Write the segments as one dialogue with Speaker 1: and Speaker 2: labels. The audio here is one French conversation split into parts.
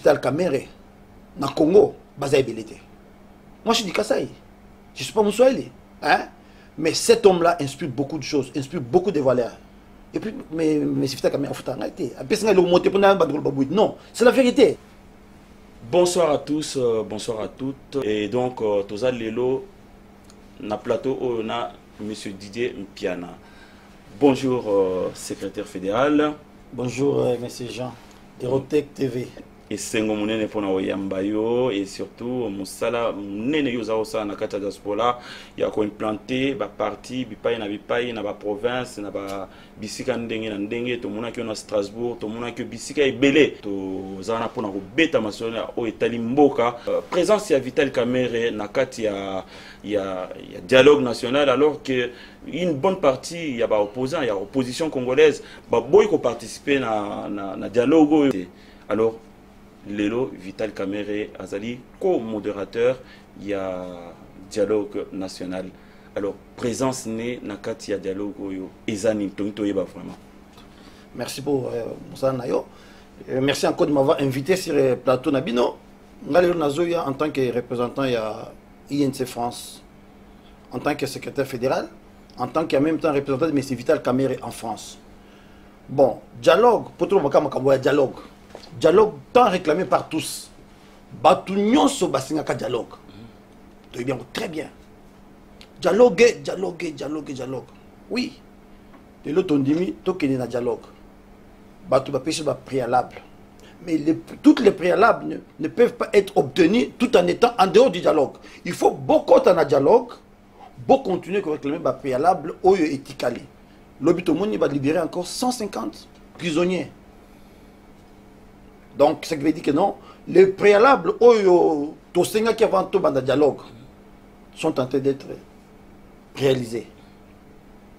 Speaker 1: Vital Kamerhe, na Congo, baza ébélité. Moi je dis Kasaï. Je ne suis pas Moussouali. Hein? Mais cet homme-là inspire beaucoup de choses, inspire beaucoup de valeurs. Et puis, mais c'est Vital Kamerhe, il faut arrêter. Non, c'est la vérité.
Speaker 2: Bonsoir à tous, bonsoir à toutes. Et donc, Toza Lelo, na plateau, on a M. Didier Mpiana. Bonjour, secrétaire fédéral.
Speaker 1: Bonjour, M. Jean. Erotech TV.
Speaker 2: Et sengo munene pona oyambayo et surtout musala munene yoza osa na kata diaspora ya ko implanter ba parti bipai na ba province na ba bisika ndenge na ndenge to mona ki na Strasbourg to mona ki bisika ebele to zana pona ko beta masona o etali mboka présence ya Vital Kamerhe na kati ya dialogue national alors que une bonne partie ya ba opposants ya opposition congolaise ba boy ko participer na dialogue alors Lelo Vital Kamerhe Azali, co-modérateur, il y a dialogue national. Alors, présence née Nakati, il y a dialogue Ezani, vraiment.
Speaker 1: Merci pour Moussa Nayo. Merci encore de m'avoir invité sur le plateau Nabino. Nazoya en tant que représentant il y a INC France, en tant que secrétaire fédéral, en tant qu'en même temps représentant de M. Vital Kamerhe en France. Bon, dialogue, pour tout le monde, dialogue. Dialogue tant réclamé par tous. Batunion so basingaka dialogue. Très bien. Dialogue. Oui. De l'autre on dit tokene na dialogue. Batu ba pêcher ba préalable. Mais toutes les préalables ne peuvent pas être obtenus tout en étant en dehors du dialogue. Il faut beaucoup de dialogue, beaucoup continuer à réclamer ba préalable oyo etikali. L'obito moni va libérer encore 150 prisonniers. Donc, ça veut dire que non, les préalables, tous ceux qui avant tout dans le dialogue, sont en train d'être réalisés.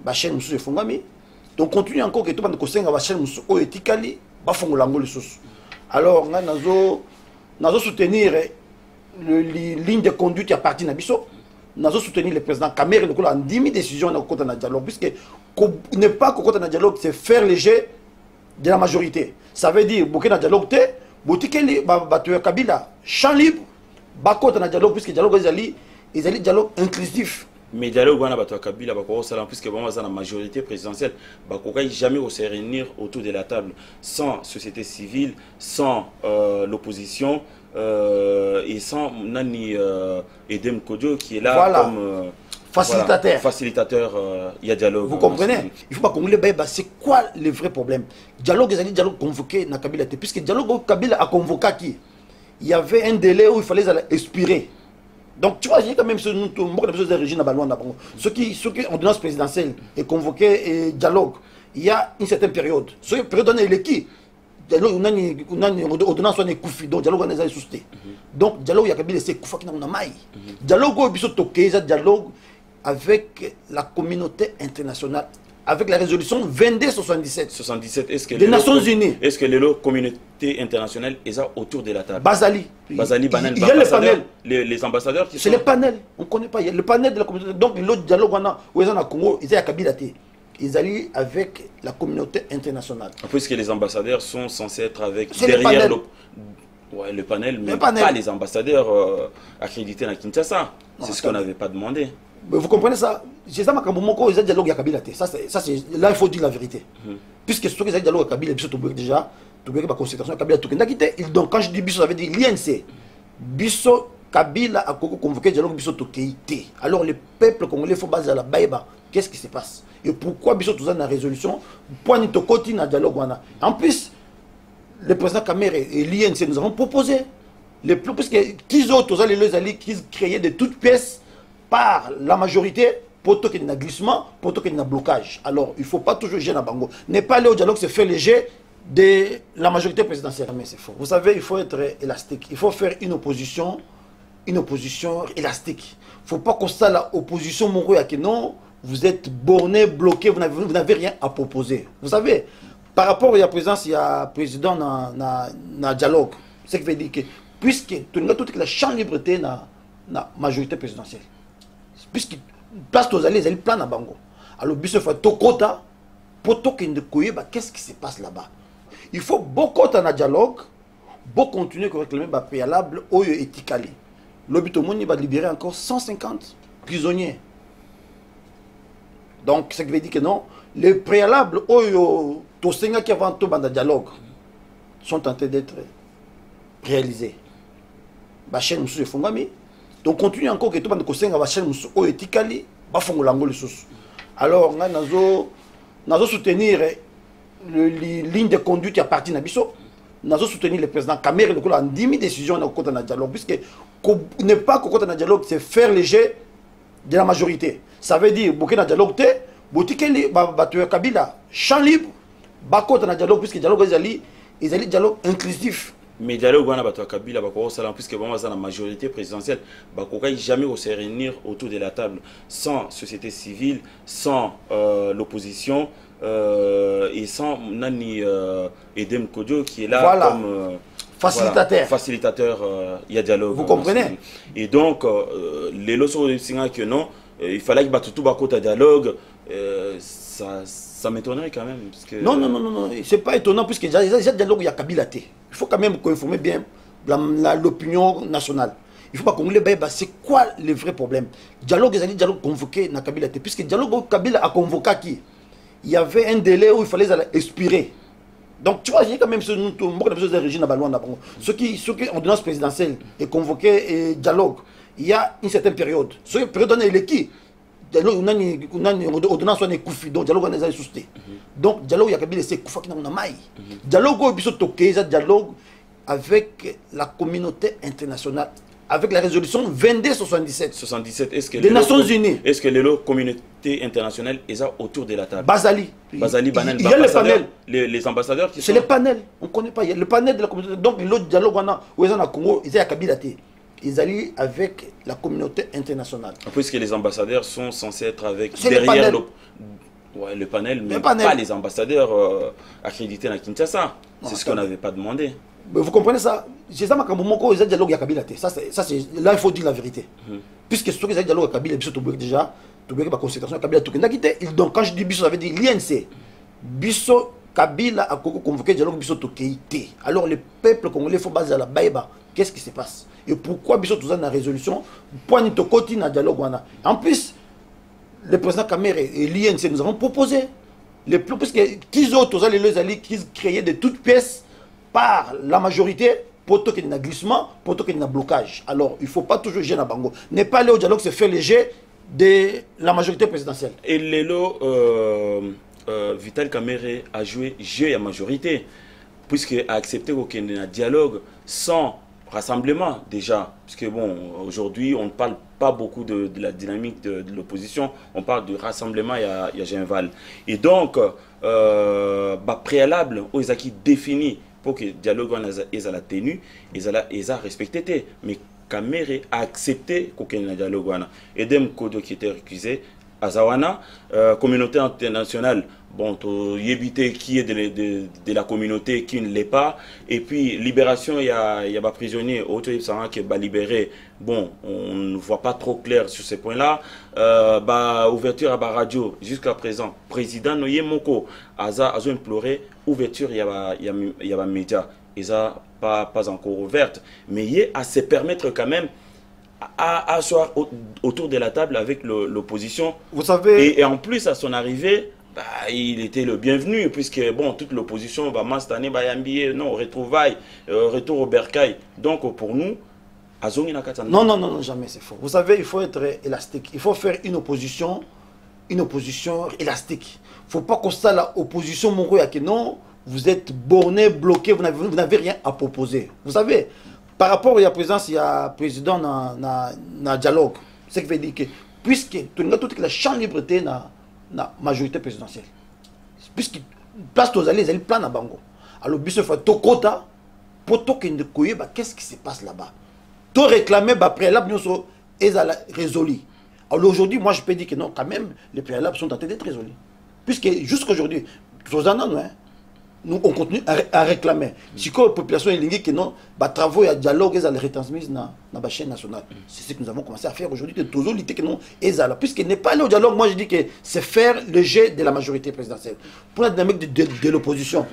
Speaker 1: Bachel Moussou et Fongami. Donc, continue encore que tout le monde qui a Bachel Moussou et Tikali, Bafongolango le sous. Alors, nous allons soutenir la ligne de conduite qui appartient à Bisso. Nous allons soutenir le président Kamerhe en 10 000 décisions dans le dialogue. Puisque ne pas qu'au côté du dialogue, c'est faire le jeu de la majorité. Ça veut dire que dans le dialogue, Boutikeli, Kabila, champ libre, Bako dans le dialogue, puisque le dialogue est un dialogue inclusif.
Speaker 2: Mais le dialogue, Kabila, puisque la majorité présidentielle, ne jamais se réunir autour de la table sans société civile, sans l'opposition et sans Nani Edem Kodjo qui est là
Speaker 1: voilà.
Speaker 2: Comme.
Speaker 1: Facilitateur.
Speaker 2: Voilà, facilitateur, il y a dialogue.
Speaker 1: Vous comprenez? Il ne faut pas qu'on les c'est quoi le vrai problème? Dialogue, c'est un dialogue convoqué dans Kabila. Puisque le dialogue Kabila a convoqué qui? Il y avait un délai où il fallait expirer. Donc tu vois, il y a quand même ce régime à ceux qui ont ordonnance présidentielle et convoqué et dialogue, il y a une certaine période. Cette période, il est qui? Ordonnance soit koufi, donc dialogue on est susté. Donc dialogue il y a Kabila c'est koufa qui n'a maille. Dialogue au biso toké, dialogue avec la communauté internationale, avec la résolution 2277
Speaker 2: est-ce que
Speaker 1: des Nations Unies.
Speaker 2: Est-ce que les communautés internationales sont autour de la table?
Speaker 1: Bazali.
Speaker 2: Il y a le
Speaker 1: panel.
Speaker 2: Les ambassadeurs qui sont...
Speaker 1: C'est le panel. On ne connaît pas. Il y a le panel de la communauté. Donc l'autre dialogue, où ils sont à Congo, ils sont à Kabila. Ils allient avec la communauté internationale.
Speaker 2: Puisque les ambassadeurs sont censés être avec
Speaker 1: derrière
Speaker 2: le panel, mais pas les ambassadeurs accrédités à Kinshasa. C'est ce qu'on n'avait pas demandé.
Speaker 1: Vous comprenez ça? C'est ça, ils ont dialogue à Kabila. Là, il faut dire la vérité. Puisque ceux qui ont dialogue à Kabila, déjà, la consultation à Kabila, donc quand je dis Bisso, ça veut dire l'INC. Bisso, Kabila a convoqué le dialogue Bisso Tokeïté. Alors, le peuple congolais, il faut baser à la baïba. Qu'est-ce qui se passe? Et pourquoi Bisso tout ça dans la résolution? Point de côté dans le dialogue. En plus, le président Kamerhe et l'INC nous avons proposé. Puisque qu'ils ont tous les créés de toutes pièces par la majorité pour qu'il y ait un glissement, pour qu'il y ait un blocage. Alors, il ne faut pas toujours gérer à Bango. Ne pas aller au dialogue, c'est faire le jet de la majorité présidentielle. Mais c'est faux. Vous savez, il faut être élastique. Il faut faire une opposition élastique. Il ne faut pas constater l'opposition mourir que non, vous êtes borné, bloqué, vous n'avez rien à proposer. Vous savez, par rapport à la présence, il y a président dans le dialogue. Ce qui veut dire que, puisque tout la champ de liberté dans la majorité présidentielle, puisque place aux alliés, ils plan à Bango. Alors, il faut Tokota, pour qu'est-ce qui se passe là-bas. Il faut beaucoup de dialogue, Beau continuer à réclamer le préalable, Oyo et Tikali. L'Obitomouni va libérer encore 150 prisonniers. Donc, ce qui veut dire que non, les préalables, Oyo, Tosenga qui avant tout dans le dialogue, sont en train d'être réalisés. Bachel Moussou et Fongami. Donc, continue encore que tout le monde Kosenga, Bachel Moussou, Oyo et Tikali, Bafongolango le sous. Alors, nous allons soutenir les lignes de conduite à partir de Nabiso. Nous allons soutenir le président Kamere en 10 000 décisions dans le dialogue. Puisque ne pas qu'au dialogue, c'est faire le jeu de la majorité. Ça veut dire que le dialogue, Botikeli, Kabila, champ libre, Bako dans le dialogue, puisque le dialogue est un dialogue inclusif.
Speaker 2: Mais le dialogue, Kabila, puisque vraiment dans la majorité présidentielle, Bakoka jamais se réunir autour de la table sans société civile, sans l'opposition. Et sans Nani Edem Kodjo qui est là
Speaker 1: voilà.
Speaker 2: comme
Speaker 1: facilitateur.
Speaker 2: Voilà, facilitateur, il y a dialogue.
Speaker 1: Vous comprenez?
Speaker 2: Et donc, les leçons de Singa que non, il fallait que tout bas dialogue, ça m'étonnerait quand même. Parce que...
Speaker 1: Non, c'est pas étonnant puisque déjà dialogue, il y a Kabila. Il faut quand même informer bien l'opinion nationale. Il ne faut pas qu'on les c'est quoi le vrai problème? Dialogue, c'est un dialogue convoqué dans Kabila. Puisque dialogue Kabila a convoqué qui? Il y avait un délai où il fallait expirer. Donc, tu vois, il y a quand même ce régime à ceux qui, en ordonnance présidentielle, est convoqué et dialogue, il y a une certaine période. Cette période, il est qui? Ordonnance soit koufi, donc dialogue, on est sousté. Donc, dialogue, il y a Kabila, c'est koufa qui n'a pas maille. Dialogue, il y a dialogue avec la communauté internationale. Avec la résolution 2277
Speaker 2: est-ce que
Speaker 1: des Nations Unies.
Speaker 2: Est-ce que les communautés internationales sont autour de la table?
Speaker 1: Basali.
Speaker 2: Il y a
Speaker 1: le panel.
Speaker 2: Les ambassadeurs qui sont...
Speaker 1: C'est le panel. On ne connaît pas. Il y a le panel de la communauté. Donc, l'autre dialogue, où ils sont au Congo, ils sont à Kabila. Ils allient avec la communauté internationale.
Speaker 2: Puisque les ambassadeurs sont censés être avec...
Speaker 1: derrière
Speaker 2: le panel, mais pas les ambassadeurs accrédités à Kinshasa. C'est ce qu'on n'avait pas demandé.
Speaker 1: Mais vous comprenez ça? C'est ça, il y a dialogue avec Kabila. Là, il faut dire la vérité. Puisque ce qui est dialogue avec Kabila, déjà, tu veux que la consultation avec Kabila, donc quand je dis Bisso, ça veut dire l'INC. Bisso, Kabila a convoqué le dialogue Bisso Tokeïté. Alors, le peuple congolais, il faut baser à la Baïba. Qu'est-ce qui se passe? Et pourquoi Bisso, tout ça, dans la résolution, pourquoi nous tokoti dans le dialogue? En plus, le président Kamere et l'INC nous avons proposé les plans, puisque qu'ils ont tous les alliés qui créaient de toutes pièces par la majorité pour qu'il y ait un glissement, pour qu'il y ait un blocage. Alors, il ne faut pas toujours gérer à Bango. Ne pas aller au dialogue, c'est faire le jeu de la majorité présidentielle.
Speaker 2: Et Lélo, Vital Kamere a joué jeu à majorité, puisqu'il a accepté qu'il y ait un dialogue sans rassemblement déjà. Puisque bon, aujourd'hui, on ne parle pas beaucoup de la dynamique de l'opposition, on parle de rassemblement, il y a Genval. Et donc, préalable, aux qui définit pour que le dialogue soit la tenue, ils ont respecté. Mais Kamere a accepté qu'il y ait un dialogue. Et Edem Kodo qui était récusé, Azawana, communauté internationale, bon, y éviter qui est de la communauté, qui ne l'est pas. Et puis, libération, il y a des prisonniers, qui est libéré. Bon, on ne voit pas trop clair sur ces points-là. Ouverture à la radio, jusqu'à présent, président Noye Moko a imploré ouverture, il y a des médias. Ils n'ont pas encore ouverte. Mais il y a à se permettre quand même à asseoir autour de la table avec l'opposition.
Speaker 1: Vous savez...
Speaker 2: Et en plus, à son arrivée, il était le bienvenu, puisque bon, toute l'opposition va m'installer, non, retrouvailles, retour au bercail. Donc pour nous,
Speaker 1: non, jamais, c'est faux. Vous savez, il faut être élastique. Il faut faire une opposition élastique. Il ne faut pas qu'on soit l'opposition, mon gars, que non, vous êtes borné, bloqué, vous n'avez rien à proposer. Vous savez, par rapport à la présence, il y a président dans le dialogue. Ce qui veut dire que, puisque tout la champ de liberté dans la majorité présidentielle, puisque place aux alliés, ils plan à Bango. Alors, il faut Tokota, pour Token qu'est-ce qui se passe là-bas? Tout réclamer, préalable, nous résolu. Alors aujourd'hui, moi je peux dire que non, quand même, les préalables sont en train d'être résolus. Puisque jusqu'aujourd'hui, nous on continue à réclamer. Si la population est liée, que non, travaux et dialogue, ils ont retransmis dans la chaîne nationale. C'est ce que nous avons commencé à faire aujourd'hui, que toujours lutter que non, puisque n'est pas aller au dialogue, moi je dis que c'est faire le jeu de la majorité présidentielle. Pour la dynamique de l'opposition,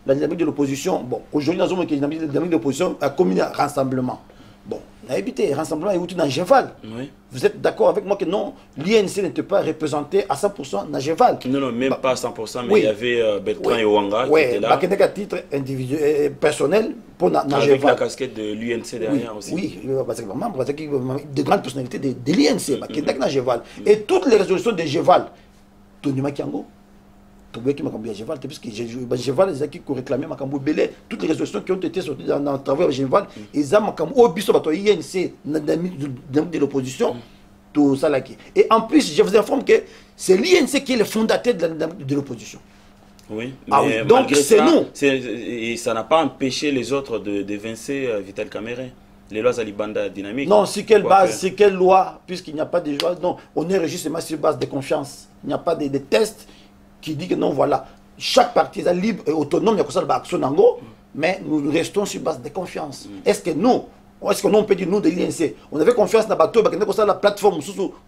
Speaker 1: la dynamique de l'opposition, bon, aujourd'hui, nous avons une dynamique de l'opposition à commun rassemblement. Bon, on a évité, rassemblement est outil dans Géval.
Speaker 2: Oui.
Speaker 1: Vous êtes d'accord avec moi que non, l'INC n'était pas représenté à 100% dans Géval.
Speaker 2: Non, non, même pas à 100%, mais il y avait Bertrand Ewanga qui était là.
Speaker 1: Oui, à titre individuel, personnel, pour
Speaker 2: avec la casquette de l'UNC derrière aussi.
Speaker 1: Oui, parce que de grandes personnalités de l'INC, qui est dans Géval. Et toutes les résolutions de Géval, Tony Makiango, puisque Géval, les qui réclamaient Makambo Belé, toutes les résolutions qui ont été sorties dans le travail de Géval, ils ont Makambo, INC, de l'opposition, tout ça là. Et en plus, je vous informe que c'est l'INC qui est le fondateur de l'opposition.
Speaker 2: Oui,
Speaker 1: mais donc c'est nous.
Speaker 2: Et ça n'a pas empêché les autres d'évincer Vital Kamerhe. Les lois Alibanda dynamiques.
Speaker 1: Non, sur quelle base, sur quelle loi, puisqu'il n'y a pas de loi, non, on est régi seulement sur base de confiance. Il n'y a pas de tests qui dit que non, voilà, chaque parti est libre et autonome, il y a ça action nango, mais nous restons sur base de confiance. Est-ce que nous on peut dire nous de l'INC, on avait confiance dans Bateau, la plateforme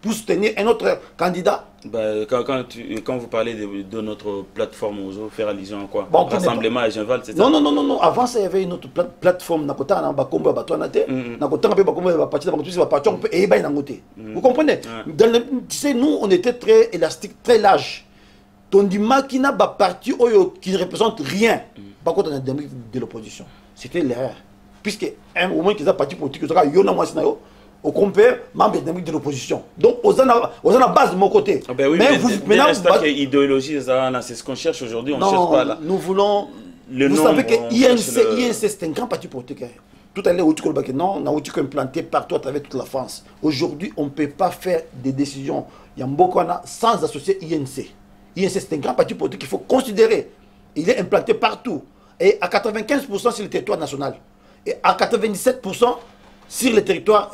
Speaker 1: pour soutenir un autre candidat?
Speaker 2: Quand vous parlez de notre plateforme, vous faire allusion à quoi?
Speaker 1: Bon,
Speaker 2: Rassemblement à Genval, c'est ça?
Speaker 1: Non. Avant, ça, il y avait une autre plateforme. Vous comprenez? Tu sais, nous, on était très élastique, très large. Tondima qui n'a pas parti qui ne représente rien. Par contre, on a de l'opposition. C'était l'erreur. Puisque un moment qu'ils ont parti politique, ils ont au compère membre de l'opposition. Donc, aux en base de mon côté.
Speaker 2: Ah ben oui, mais maintenant, idéologie, c'est ce qu'on cherche aujourd'hui. On cherche pas là.
Speaker 1: Nous voulons. Vous savez que INC, c'est un grand parti politique. Tout à l'heure, on a implanté partout à travers toute la France. Aujourd'hui, on ne peut pas faire des décisions. Il y a beaucoup sans associer INC. INC, c'est un grand parti politique qu'il faut considérer. Il est implanté partout. Et à 95% sur le territoire national. Et à 97% sur le territoire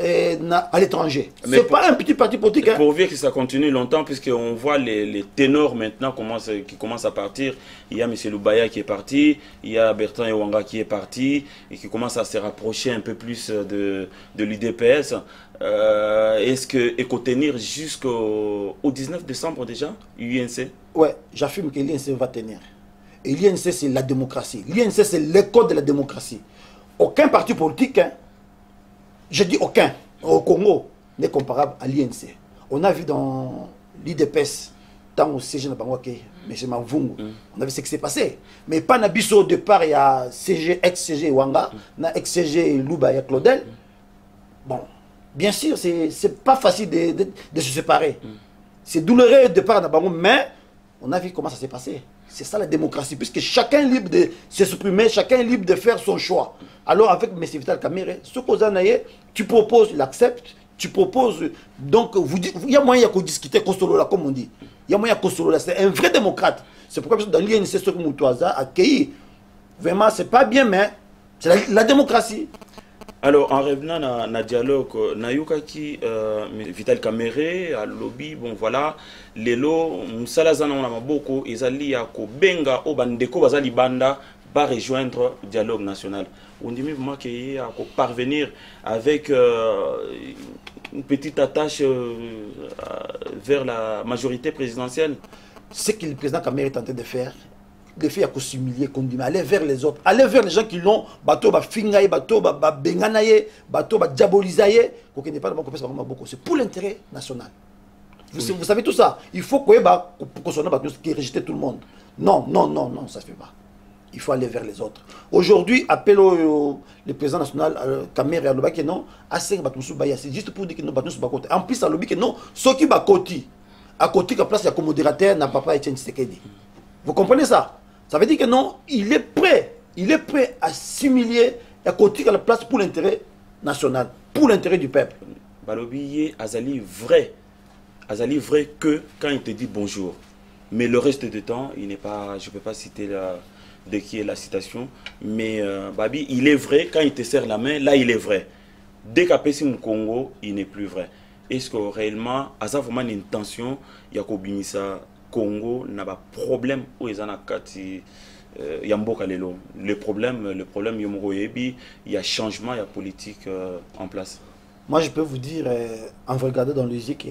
Speaker 1: à l'étranger. Ce n'est pas un petit parti politique.
Speaker 2: Pourvu que ça continue longtemps, puisqu'on voit les ténors maintenant qui commencent à partir. Il y a M. Loubaya qui est parti, il y a Bertrand Ewanga qui est parti, et qui commence à se rapprocher un peu plus de l'UDPS. Est-ce qu'il faut tenir jusqu'au 19 décembre déjà, UNC?
Speaker 1: Oui, j'affirme que l'INC va tenir. Et l'INC, c'est la démocratie. L'INC, c'est l'école de la démocratie. Aucun parti politique, je dis aucun, au Congo, n'est comparable à l'INC. On a vu dans l'IDPS, tant au CG n'a pas M. Mavungu, on a vu ce qui s'est passé. Mais pas Nabiso au départ, il y a CG, ex-CG Wanga, ex-CG Loubaya Claudel. Bon, bien sûr, c'est pas facile de se séparer. C'est douloureux au départ, mais on a vu comment ça s'est passé. C'est ça la démocratie, puisque chacun est libre de s'exprimer, chacun est libre de faire son choix. Alors avec M. Vital Kamerhe, ce qu'on a dit, tu proposes, il accepte, tu proposes, donc il y a moyen de discuter, comme on dit. Il y a moyen de c'est un vrai démocrate. C'est pourquoi dans l'INC, ce que Moutouaza a accueilli. Vraiment, c'est pas bien, mais c'est la démocratie.
Speaker 2: Alors, en revenant dans le dialogue, Nayukaki, Vital Kamerhe, à lobby, bon voilà, Lelo, Mousalazana, on a beaucoup, ils allaient à Benga, au Bandeko, Bazali Banda, va rejoindre le dialogue national. On dit même qu'il y a parvenir avec une petite attache vers la majorité présidentielle.
Speaker 1: Ce que le président Kamerhe est en train de faire, de faire s'humilier, aller vers les autres, aller vers les gens qui l'ont, bateau ba fingaye, bateau ba benganaye, bateau ba diabolisaye, c'est pour l'intérêt national. Vous savez tout ça. Il faut qu'on rejeter tout le monde. Non, ça ne se fait pas. Il faut aller vers les autres. Aujourd'hui, appel le président national, Kamerhe Aloba, que non, c'est juste pour dire que nous battons côté. En plus, Alobi que non, ceux qui battent à côté de la place, il y a comme modérateur, n'a pas Etienne Tshisekedi. Vous comprenez ça? Ça veut dire que non, il est prêt à s'humilier et à côté de la place pour l'intérêt national, pour l'intérêt du peuple.
Speaker 2: Balobi Azali vrai que quand il te dit bonjour. Mais le reste du temps, il n'est pas, je ne peux pas citer de qui est la citation, mais Babi, il est vrai, quand il te serre la main, là il est vrai. Dès qu'à Pessim Congo, il n'est plus vrai. Est-ce que réellement, à ça vraiment une tension, il y a Kobinisa Congo n'a pas problème où ils en ont Yamboka Lelo. Le problème il y a changement, il y a politique en place.
Speaker 1: Moi je peux vous dire, en regardant dans le yeux, que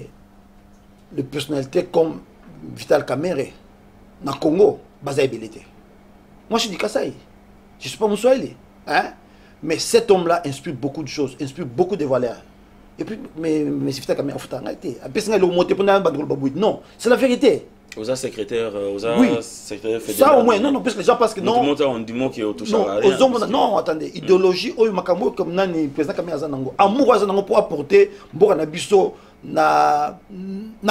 Speaker 1: les personnalités comme Vital Kamerhe, dans le Congo, basaïbilité. Moi, je suis du Kasaï. Je ne suis pas Moussouaïli. Hein? Mais cet homme-là inspire beaucoup de choses, inspire beaucoup de valeurs. Et puis, mais c'est fait quand même, non, c'est la vérité.
Speaker 2: Aux secrétaires,
Speaker 1: oui.
Speaker 2: Secrétaire fédéral.
Speaker 1: Ça au moins, non, parce que les gens pensent que non.
Speaker 2: On dit qu'il est au touche à rien.
Speaker 1: Non, attendez, idéologie, comme Nani, président Kamé Azanango, amour Azanango pour apporter, Mbora Bisso, na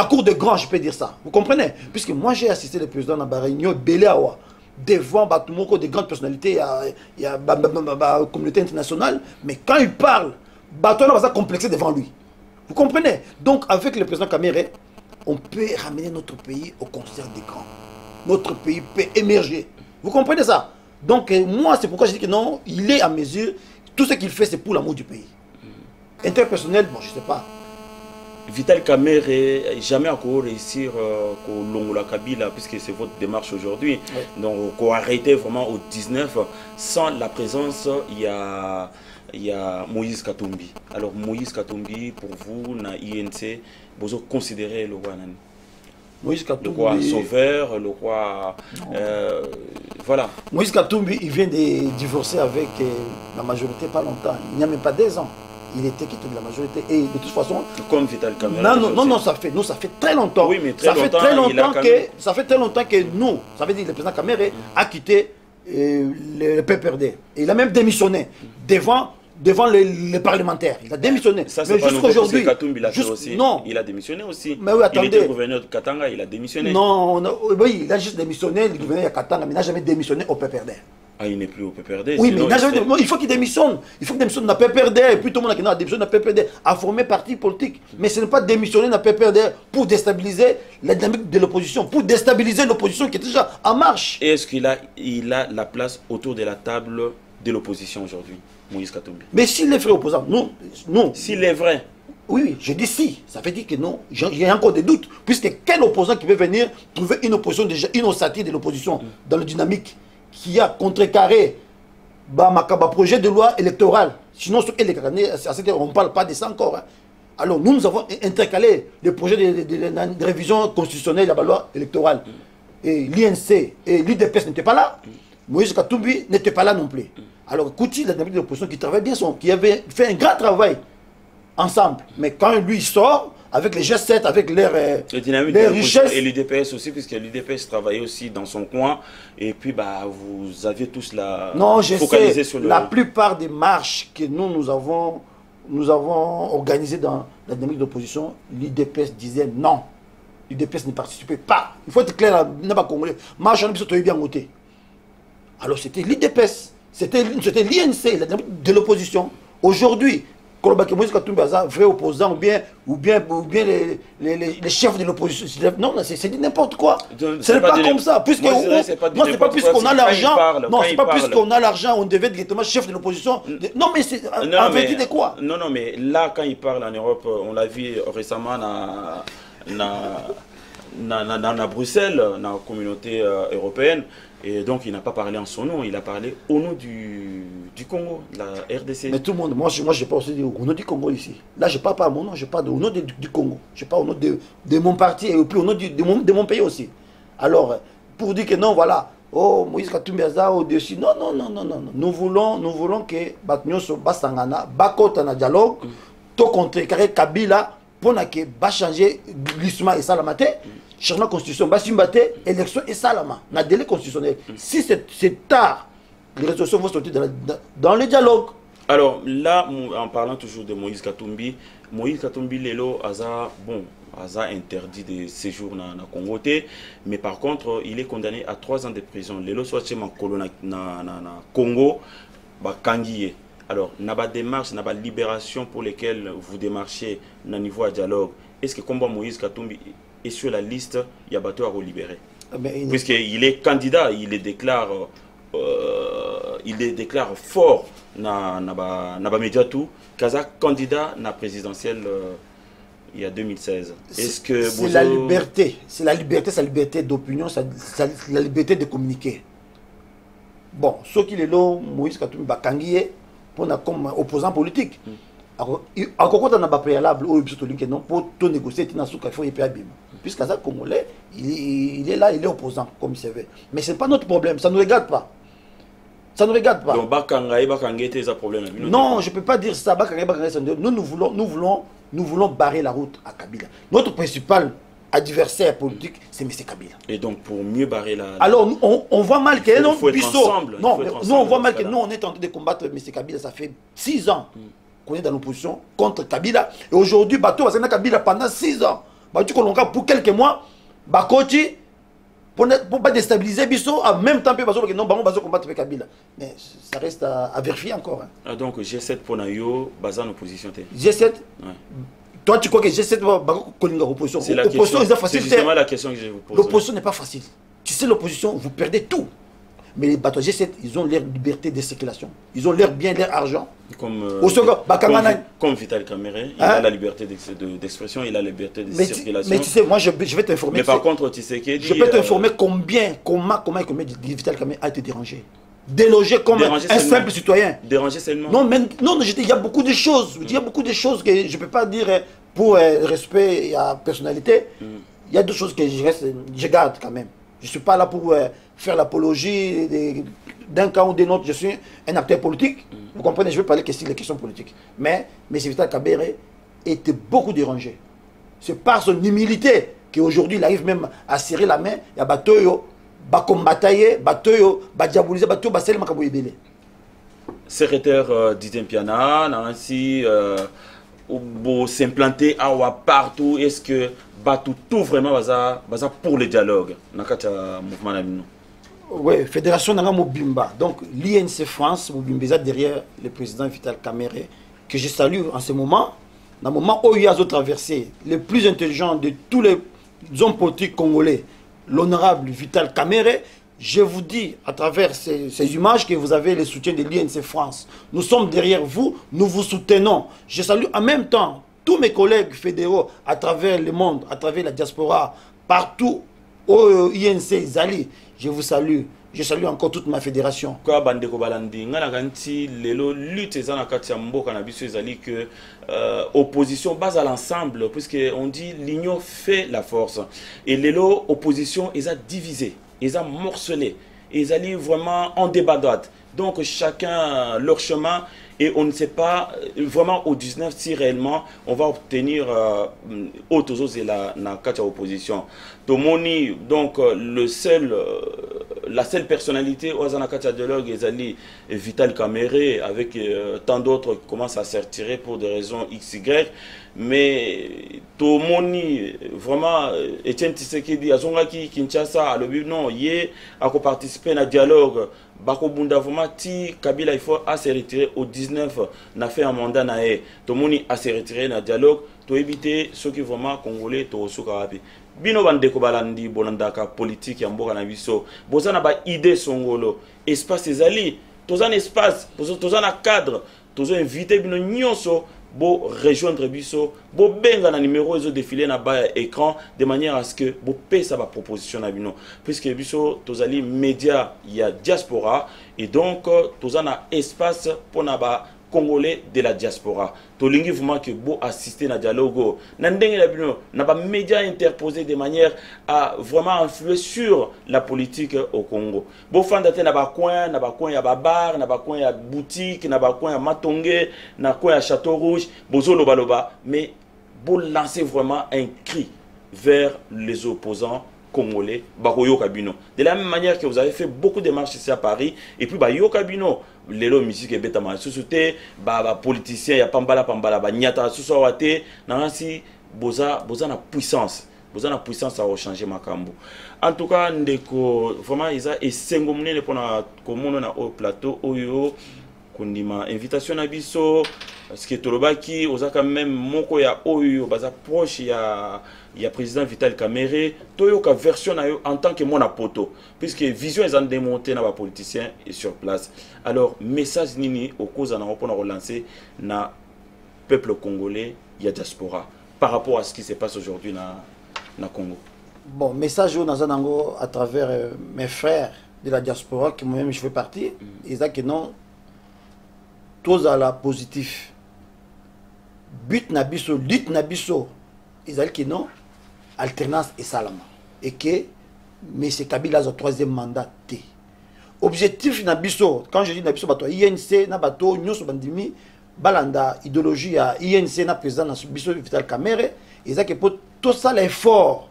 Speaker 1: cour de grand, je peux dire ça. Vous comprenez? Puisque moi j'ai assisté le président à Barigno, Béléawa, devant Batumoko, des grandes personnalités, il y a la communauté internationale, mais quand il parle, Batumoko va complexer devant lui. Vous comprenez? Donc avec le président Kaméré, on peut ramener notre pays au concert des grands. Notre pays peut émerger. Vous comprenez ça? Donc moi, c'est pourquoi je dis que non, il est à mesure. Tout ce qu'il fait, c'est pour l'amour du pays. Interpersonnel, bon, je ne sais pas.
Speaker 2: Vital Kaméré, jamais encore réussir au Longola Kabila, puisque c'est votre démarche aujourd'hui. Oui. Donc, qu'on arrêtait vraiment au 19, sans la présence, il y a Moïse Katumbi. Alors, Moïse Katumbi, pour vous, na INC, vous considérez le roi Nani?
Speaker 1: Moïse Katumbi,
Speaker 2: le roi sauveur, le roi... voilà.
Speaker 1: Moïse Katumbi, il vient de divorcer avec la majorité pas longtemps. Il n'y a même pas 2 ans. Il était quitté de la majorité. Et de toute façon...
Speaker 2: Comme Vital Kaméré.
Speaker 1: Non, ça fait très longtemps.
Speaker 2: Oui, mais ça fait très
Speaker 1: longtemps que nous, ça veut dire que le président Kaméré a quitté le PPRD. Et il a même démissionné devant les parlementaires. Il a démissionné.
Speaker 2: Ça, mais jusqu'aujourd'hui. Non. Il a démissionné aussi.
Speaker 1: Mais oui, attendez.
Speaker 2: Il était gouverneur de Katanga, il a démissionné.
Speaker 1: Non, oui, il a juste démissionné, le gouverneur de Katanga, mais il n'a jamais démissionné au PPRD.
Speaker 2: Ah, il n'est plus au PPRD.
Speaker 1: Oui, mais il faut qu'il démissionne. Il faut qu'il démissionne dans le PPRD. Et puis tout le monde a démissionné dans le PPRD, a formé parti politique. Mais ce n'est pas démissionner dans le PPRD pour déstabiliser la dynamique de l'opposition, pour déstabiliser l'opposition qui est déjà en marche.
Speaker 2: Et est-ce qu'il a la place autour de la table de l'opposition aujourd'hui, Moïse Katumbi?
Speaker 1: Mais s'il est vrai opposant, non.
Speaker 2: S'il est vrai.
Speaker 1: Oui, je dis si. Ça veut dire que non. J'ai encore des doutes. Puisque quel opposant qui peut venir trouver une opposition déjà, une ossature de l'opposition dans la dynamique qui a contrecarré le projet de loi électorale. Sinon, on ne parle pas de ça encore. Hein. Alors, nous avons intercalé le projet de révision constitutionnelle de la loi électorale. Et l'INC et l'IDPS n'étaient pas là. Moïse Katumbi n'était pas là non plus. Alors, Kouti, la dynamique de l'opposition qui travaille bien, qui avait fait un grand travail ensemble. Mais quand lui sort, avec les G7, avec les richesses.
Speaker 2: Et l'UDPS aussi, puisque l'UDPS travaillait aussi dans son coin. Et puis, vous aviez tous
Speaker 1: focalisé sur le... La plupart des marches que nous avons organisées dans la dynamique d'opposition, l'UDPS disait non. L'UDPS ne participait pas. Il faut être clair, il n'est pas congolais. Marche, on a bien voté. Alors, c'était l'UDPS. C'était l'INC, la dynamique de l'opposition. Aujourd'hui, Moïse Katumbi, vrai opposant ou bien les chefs de l'opposition. Non, c'est n'importe quoi. Ce n'est pas comme ça. Puisque moi, c'est pas puisqu'on a l'argent. Non, c'est pas puisqu'on a l'argent, on devait directement chef de l'opposition. Non, mais c'est en vertu de quoi?
Speaker 2: Non, mais là, quand il parle en Europe, on l'a vu récemment dans Bruxelles, dans la communauté européenne. Et donc, il n'a pas parlé en son nom, il a parlé au nom du Congo, de la RDC.
Speaker 1: Mais tout le monde, moi je n'ai pas aussi dit au nom du Congo ici. Là, je ne parle pas à mon nom, je parle au nom du Congo. Je parle au nom de mon parti et puis au nom de mon pays aussi. Alors, pour dire que non, voilà, oh, Moïse Katumbi au-dessus, non. Nous voulons que Batnyoso Basangana, Bakota na dialogue, tout contrecarrer Kabila, pour que changer glissement et salamate. Changement de constitution, élection et salama, dans le délai constitutionnel. Si c'est tard, les résolutions vont sortir dans le dialogue.
Speaker 2: Alors là, en parlant toujours de Moïse Katumbi, Lelo a interdit de séjour dans le Congo, mais par contre, il est condamné à 3 ans de prison. Lelo soit chez Congo, Kangiye. Alors, il y a des démarches, il y a des libérations pour lesquelles vous démarchez au niveau de dialogue. Est-ce que comme Moïse Katumbi et sur la liste, il y a bateau à relibérer. Puisqu'il est candidat, il les déclare fort dans les médias tout. Kaza candidat dans la présidentielle il y a 2016. Est-ce que
Speaker 1: c'est la liberté, c'est la liberté d'opinion, c'est la liberté de communiquer. Bon, ce qu'il est là, Moïse Katumbi Bakangiye, comme opposant politique. Encore quand on a préalable pour tout négocier, il faut y faire. Puisqu'à ça, Congolais, il est là, il est opposant, comme il se veut. Mais ce n'est pas notre problème, ça ne nous regarde pas. Ça ne regarde pas.
Speaker 2: Donc, Bakangaï, c'est un problème.
Speaker 1: Non, je ne peux pas dire ça. Nous voulons barrer la route à Kabila. Notre principal adversaire politique, c'est M. Kabila.
Speaker 2: Et donc, pour mieux barrer la...
Speaker 1: Alors, on voit mal que nous, on voit mal que nous, on est en train de combattre M. Kabila. Ça fait 6 ans qu'on est dans l'opposition contre Kabila. Et aujourd'hui, Bato va Kabila pendant 6 ans. Bato Kolonga pour quelques mois, Bakoti, pour ne pas déstabiliser Bisso, en même temps, que non, on va combattre Kabila. Mais ça reste à vérifier encore. Hein.
Speaker 2: Ah, donc, G7 pour Nayo, basé en opposition.
Speaker 1: G7 ouais. Toi, tu crois que G7 va l'opposition?
Speaker 2: C'est justement la question que je vous pose.
Speaker 1: L'opposition n'est pas facile. Tu sais, l'opposition, vous perdez tout. Mais les bateaux G7, ils ont leur liberté de circulation. Ils ont leur bien, leur argent.
Speaker 2: Comme Vital Kamere, il a la liberté d'expression, il a la liberté de circulation.
Speaker 1: Mais tu sais, moi, je vais t'informer.
Speaker 2: Mais par contre, tu sais qu'il
Speaker 1: je peux t'informer comment Vital Kamere a été dérangé. Délogé comme un simple citoyen.
Speaker 2: Dérangé seulement.
Speaker 1: Non, il y a beaucoup de choses. Il y a beaucoup de choses que je ne peux pas dire pour respect et à personnalité. Il y a deux choses que je garde quand même. Je ne suis pas là pour faire l'apologie d'un camp ou d'un autre. Je suis un acteur politique. Vous comprenez, je vais parler que sur les questions politiques. Mais M. Vital Kamere était beaucoup dérangé. C'est par son humilité qu'aujourd'hui il arrive même à serrer la main. Il y a Batoyo.
Speaker 2: Secrétaire Didien Piana, Nancy, s'implanter partout, est-ce que tout vraiment pour le dialogue dans le mouvement?
Speaker 1: Oui, Fédération Nanga Mobimba, donc l'INC France, Mobimba derrière le président Vital Kamere, que je salue en ce moment, dans le moment où il y a traversé les plus intelligents de tous les hommes politiques congolais, l'honorable Vital Kamere, je vous dis à travers ces images que vous avez le soutien de l'INC France. Nous sommes derrière vous, nous vous soutenons. Je salue en même temps tous mes collègues fédéraux à travers le monde, à travers la diaspora, partout au INC Zali. Je vous salue. Je salue encore toute ma fédération.
Speaker 2: Opposition base à l'ensemble, puisque on dit l'union fait la force. Et l'élo opposition, ils ont divisé, ils ont morcelé, ils allaient vraiment en débat. Donc chacun leur chemin. Et on ne sait pas vraiment au 19 si réellement on va obtenir autre chose de la opposition. Tomoni, donc la seule personnalité au Zanakacha dialogue est Vital Kamere, avec tant d'autres qui commencent à se retirer pour des raisons XY. Mais Tomoni, vraiment, Etienne Tshisekedi, Azongaki, Kinshasa, à l'objet, non, il a participé à un dialogue. Bako Bunda Vomati, Kabila il faut se retirer au 19, n'a fait un mandat naé. Tout le monde a se retiré dans le dialogue, pour éviter ceux qui vraiment congolais, tout ce qui Bino bande ko balandi bonandaka politique ya mboka na biso. Bozana ba idée songolo, espace ezali, tozana espace, tozana cadre, tozo inviter bino nyonso. Bo rejoindre biso, bo benga na numéro ils ont défilé na bas écran de manière à ce que bo paye sa proposition na bino puisque biso tozali média il y a diaspora et donc tozana espace pour na ba congolais de la diaspora tolingi vraiment que bo assister na dialogue na ndenge la bino na ba média interposé de manière à vraiment influer sur la politique au Congo bo fandate na ba coin ya ba bar na ba coin ya boutique na ba coin ya matonge na coin ya Château Rouge bozo loba mais bo lancer vraiment un cri vers les opposants congolais bakoyo kabino de la même manière que vous avez fait beaucoup de marches ici à Paris et puis yo kabino lelo musique betama société ba politicien ya pambala ba nyata susawate nansi boza na puissance à changer makambo en tout cas ndeko vraiment isa esengo munene pona komono na au plateau oyo kondima invitation na biso parce que tolobaki ozaka même moko ya oyo baza proche ya président Vital Kamere toyoka version na yo en tant que mon poto puisque vision ils ont démonté na ba politicien et sur place. Alors message nini au cause na pour relancer na peuple congolais ya diaspora par rapport à ce qui se passe aujourd'hui na Congo.
Speaker 1: Bon, message au Nazanango à travers mes frères de la diaspora qui moi-même je fais partie, ils disent que non tous à la positif. But nabiso, lit nabiso, ils disent que non alternance et salama et que M. Kabila a un troisième mandat. objectif na biso, quand je dis na biso bato INC na bato nyonso bandimi balanda idéologie ya INC na président na biso Vital Kamerhe ezaki pour tout ça l'effort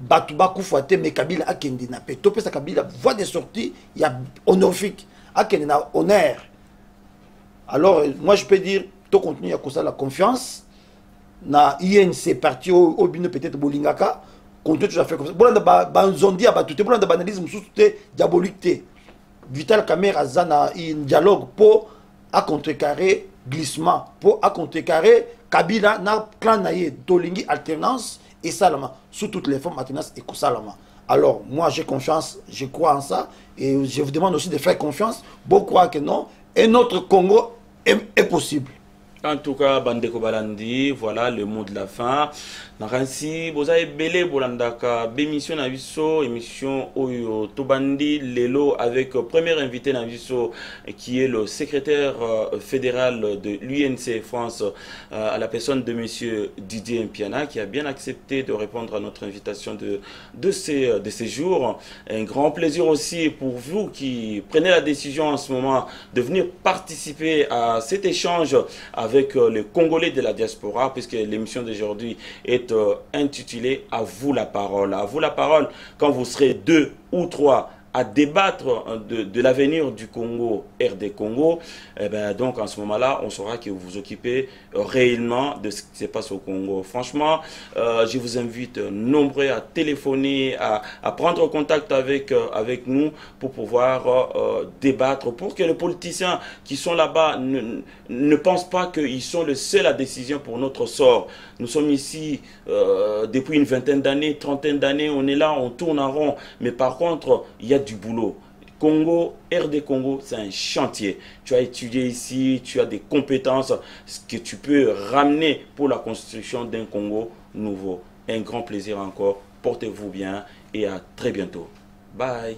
Speaker 1: bato bakufa te mais Kabila akende na pe to pesa Kabila voie de sortie ya honorifique akende na honneur. Alors moi je peux dire to continue à causer la confiance na INC parti au bino peut-être bolingaka continue tout à fait comme ça bolanda banzondi a batuté bolanda banalisme sous diabolique. Vital Kamerhe azana un dialogue pour à contrecarrer glissement pour à contrecarrer Kabila na clan naie tolingi alternance et salama sous toutes les formes alternance et salama. Alors moi j'ai confiance, je crois en ça et je vous demande aussi de faire confiance. Bon croire que non et notre Congo est possible.
Speaker 2: En tout cas, Bandeko Balandi, voilà le mot de la fin. Naransi, vous avez belé Bolandaka, bémission Naviso, émission Oyo Tobandi, Lelo, avec premier invité Naviso, qui est le secrétaire fédéral de l'UNC France, à la personne de monsieur Didier Mpiana, qui a bien accepté de répondre à notre invitation de ces jours. Un grand plaisir aussi pour vous qui prenez la décision en ce moment de venir participer à cet échange avec les Congolais de la diaspora, puisque l'émission d'aujourd'hui est intitulée « À vous la parole ». À vous la parole quand vous serez 2 ou 3 à débattre de l'avenir du Congo, RD Congo, eh ben, donc en ce moment-là, on saura que vous vous occupez réellement de ce qui se passe au Congo. Franchement, je vous invite nombreux à téléphoner, à prendre contact avec nous pour pouvoir débattre, pour que les politiciens qui sont là-bas ne pensent pas qu'ils sont les seuls à décision pour notre sort. Nous sommes ici depuis une vingtaine d'années, trentaine d'années, on est là, on tourne en rond, mais par contre, il y a du boulot. Congo, RD Congo, c'est un chantier. Tu as étudié ici, tu as des compétences que tu peux ramener pour la construction d'un Congo nouveau. Un grand plaisir encore. Portez-vous bien et à très bientôt. Bye.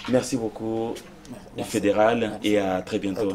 Speaker 2: Merci beaucoup, Fédéral, et à très bientôt.